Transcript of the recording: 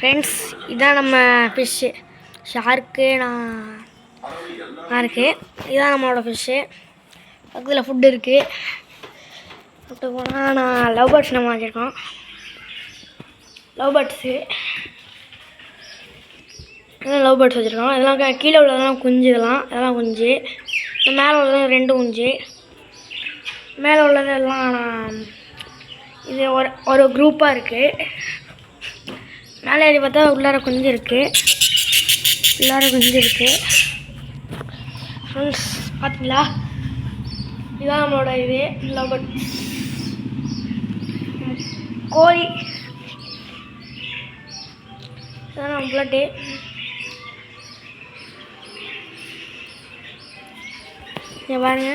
Friends, இதான் நம்ம fish shark. நான் இருக்குது. இதுதான் நம்மளோட ஃபிஷ்ஷு. பக்கத்தில் ஃபுட்டு இருக்குது. ஃபுட்டு போனால் நான் லவ் பேர்ட்ஸ் நம்ம வாங்கியிருக்கோம். லவ் பேர்ட்ஸு லவ் பேர்ட்ஸ் வச்சுருக்கோம். இதெல்லாம் கீழே உள்ளதெல்லாம் குஞ்சு. இதெல்லாம் குஞ்சு. இந்த மேலே உள்ளதெல்லாம் 2 குஞ்சு. மேலே உள்ளதெல்லாம் இது ஒரு குரூப்பாக இருக்குது. மேலே ஏறி பார்த்தா உள்ளார குஞ்சு இருக்குது. ஃப்ரெண்ட்ஸ் பார்த்தீங்களா, இதுதான் நம்மளோட இது லவ் பேர்ட்ஸ். கோழி இதுதான் நம்ம பிளட்டு. பாருங்க.